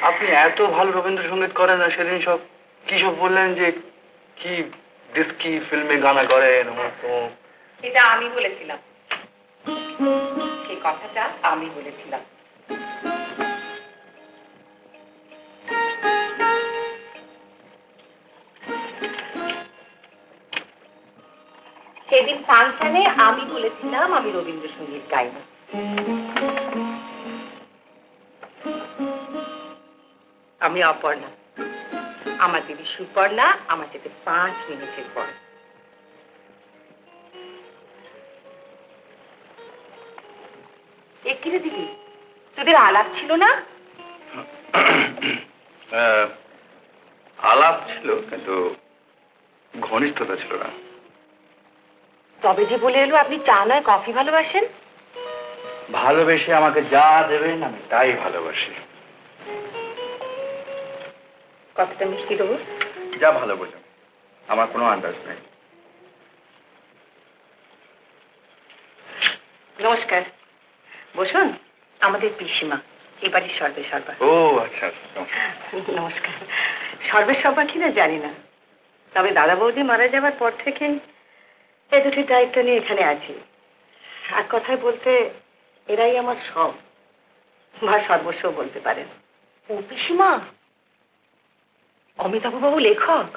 আপনি এত ভালো রবীন্দ্রসঙ্গীত করেন না, সেদিন সব কি সব বললেন যে কি ডিস্কি ফিল্মে গানা করেন। এটা আমি বলেছিলাম, সেই কথাটা আমি বলেছিলাম। সেদিন ফাংশনে আমি বলেছিলাম আমি রবীন্দ্রসঙ্গীত গাই না। আমি অপর্ণা, আমার দিদি সুপর্ণা আমার যেতে 5 মিনিটের পর। কিরে দিদি, তোদের আলাপ ছিল না? আলাপ ছিল, কিন্তু ঘনিষ্ঠতা ছিল না। তবে যে বলে এলো আপনি চা নয় কফি ভালোবাসেন। ভালোবেসে আমাকে যা দেবেন আমি তাই ভালোবাসি। কতটা মিষ্টি দেবো? যা ভালো বোঝেন, আমার কোনো আন্দাজ নেই। নমস্কার, বসুন। আমাদের পিসিমা, এবারই সর্বে সর্বা। ও আচ্ছা, নমস্কার। সর্বে সর্বা কিনা জানি না, তবে দাদা বৌদি মারা যাবার পর থেকে এই দুটির দায়িত্ব নিয়ে এখানে আছি। এক কথায় বলতে এরাই আমার সব বা সর্বস্ব বলতে পারেন। ও পিসিমা, অমিতাভ বাবু লেখক।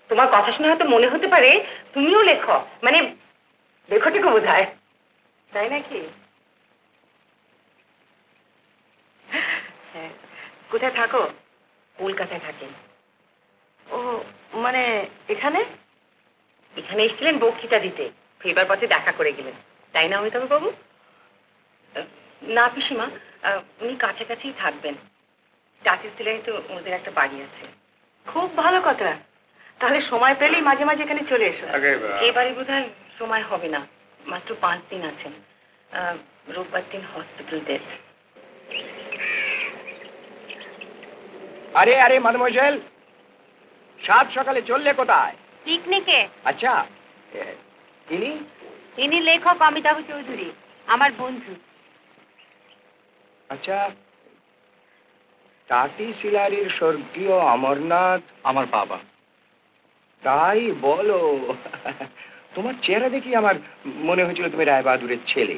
তোমার কথা শুনে হয়তো মনে হতে পারে তুমিও লেখক, মানে লেখকটিকে বোঝায়, তাই নাকি? হ্যাঁ। কোথায় থাকো? কলকাতায় থাকেন। ও মানে এখানে এখানে এসেছিলেন বক্তৃতা দিতে, ফেরবার পথে দেখা করে গেলেন, তাই না অমিতাভ বাবু? না পিসিমা, উনি কাছাকাছি থাকবেন। টাচিস দিলেই তো ওদের একটা বাড়ি আছে। খুব ভালো কথা, তাহলে সময় পেলেই মাঝে মাঝে এখানে চলে এসো। এবারে বোধহয় সময় হবে না, মাত্র 5 দিন আছেন। রোববার দিন হসপিটাল ডেথ। আরে আরে মাদমোজেল, সাত সকালে চললে কোথায়? পিকনিকে। আচ্ছা, ইনি ইনি লেখক অমিতাভ চৌধুরী, আমার বন্ধু। আচ্ছা, টাটি সিলারির স্বর্গীয় অমরনাথ আমার বাবা। তাই বলো? তোমার চেহারা দেখি আমার মনে হয়েছিল তুমি রায়বাহাদুরের ছেলে।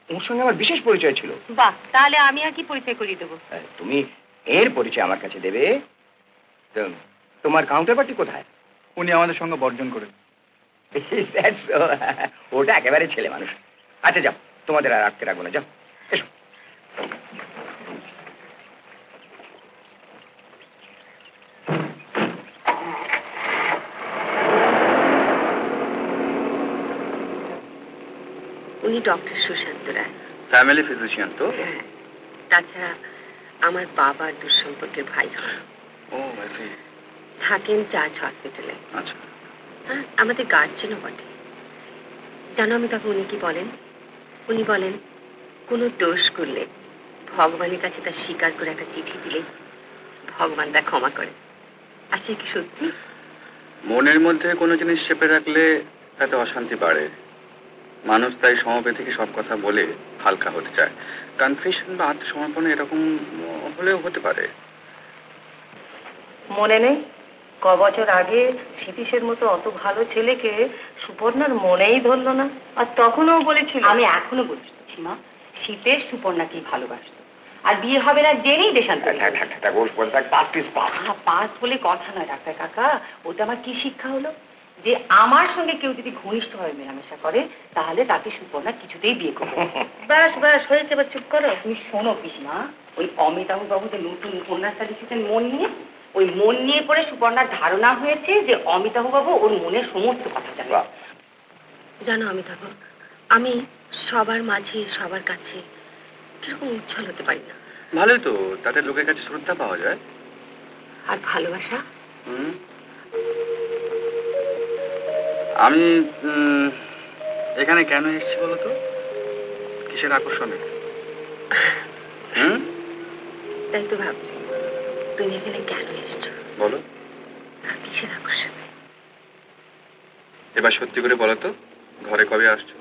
ওর সঙ্গে আমার বিশেষ পরিচয় ছিল। বাহ, তাহলে আমি আর কি পরিচয় করিয়ে দেবো? তুমি এর পরিচয় আমার কাছে দেবে। তোমার কাউন্টার পার্টি কোথায়? উনি আমাদের সঙ্গে বর্জন করেন। ওটা একেবারে ছেলে মানুষ। আচ্ছা যাও, তোমাদের আর আটকে রাখবো না, যাও এসো। উনি ডক্টর সুশান্ত রায়, ফ্যামিলি ফিজিশিয়ান তো? তাছাড়া আমার বাবার দুঃসম্পর্কের ভাই হন। ও আচ্ছা। থাকেন চার্চ হসপিটালে। আচ্ছা। আমাদের গার্জেনও বটে। জানো আমি তখন উনি কি বলেন? উনি বলেন কোনো দোষ করলে ভগবানের কাছে তা স্বীকার করে একটা চিঠি দিলে ভগবান তা ক্ষমা করে। আচ্ছা কি সত্যি? মনের মধ্যে কোনো জিনিস চেপে রাখলে তাতে অশান্তি বাড়ে। মানুষ তাই সমবেথীকে সব কথা বলে হালকা হতে চায়। কনফেশন বা আত্মসমর্পণ এরকম হলেও হতে পারে। মনে নেই কবছর আগে সতীশের মতো অত ভালো ছেলেকে সুপর্ণার মনেই ধরলো না, আর তখনও বলেছিল। আমি এখনো বলছি মা, শীতের সুপর্ণাকেই ভালোবাসতো, আর বিয়ে হবে না জেনেই দেশান্তরী। পাস বলে কথা নয় ডাক্তার কাকা, ওতে আমার কি শিক্ষা হলো যে আমার সঙ্গে কেউ যদি ঘনিষ্ঠভাবে মেলামেশা করে তাহলে তাকে সুপর্ণা কিছুতেই বিয়ে করবে। ব্যাস ব্যাস হয়েছে, এবার চুপ করো। তুমি শোনো পিসমা, ওই অমিতাভ বাবু যে নতুন উপন্যাসটা লিখেছেন মন নিয়ে, ওই মন নিয়ে পড়ে সুপর্ণার ধারণা হয়েছে যে অমিতাভ বাবু ওর মনের সমস্ত কথা জানে। জানো অমিতাভ, আমি সবার মাঝে সবার কাছে কিরকম উচ্ছল হতে পারি না। ভালোই তো, তাদের লোকের কাছে শ্রদ্ধা পাওয়া যায়। আর ভালোবাসা? আমি এখানে কেন এসেছি বলো তো? কিসের আকর্ষণে? তাই তো ভাবছি তুমি এখানে কেন এসছো। বলো। কিসের আকর্ষণে? এবার সত্যি করে বলো তো, ঘরে কবে আসছো?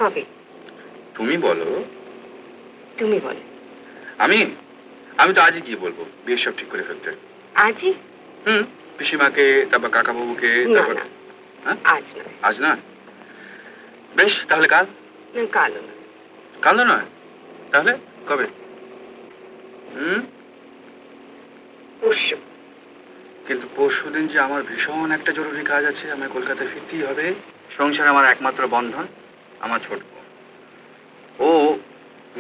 কবে? তুমি বলো। তুমি বলো। আমি আমি তো আজই গিয়ে বলবো বিয়ের সব ঠিক করে ফেলতে। আজই? পিসিমাকে, তারপর কাকাবাবুকে, না তারপর না, হ্যাঁ? আজ না। আজ না? বেশ, তাহলে কাল। কালও না। কাল তো নয়, তাহলে কবে? পরশু। কিন্তু পরশুদিন যে আমার ভীষণ একটা জরুরি কাজ আছে, আমায় কলকাতায় ফিরতেই হবে। সংসার আমার একমাত্র বন্ধন, আমার ছোট বোন। ও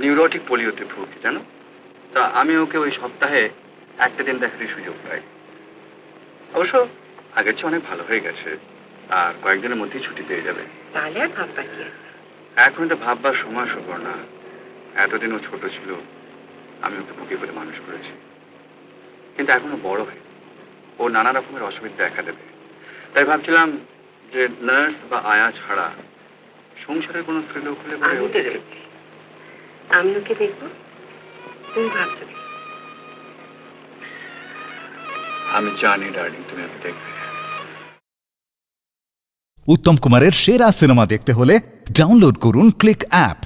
নিউরোটিক পোলিওতে ভুগছে জানো। তা আমি ওকে ওই সপ্তাহে একটা দিন দেখারই সুযোগ পাই। অবশ্য আগের চেয়ে অনেক ভালো হয়ে গেছে, আর কয়েকদিনের মধ্যেই ছুটি পেয়ে যাবে। তাহলে আর ভাববার কি আছে? এখন তো ভাববার সময় সুবর না। এতদিন ও ছোট ছিল, আমি ওকে বুকে করে মানুষ করেছি। কিন্তু এখনো বড় হয়ে ও নানা রকমের অসুবিধা দেখা দেবে। তাই ভাবছিলাম যে নার্স বা আয়া ছাড়া সংসারের কোনো স্ত্রীলোক হলে পরে আমি তো রয়েছি, আমি ওকে দেখবো। তুমি ভাবছো কি? আমি জানি ডার্লিং, তুমি ওকে দেখবে। উত্তম কুমারের সেরা সিনেমা দেখতে হলে ডাউনলোড করুন ক্লিক অ্যাপ।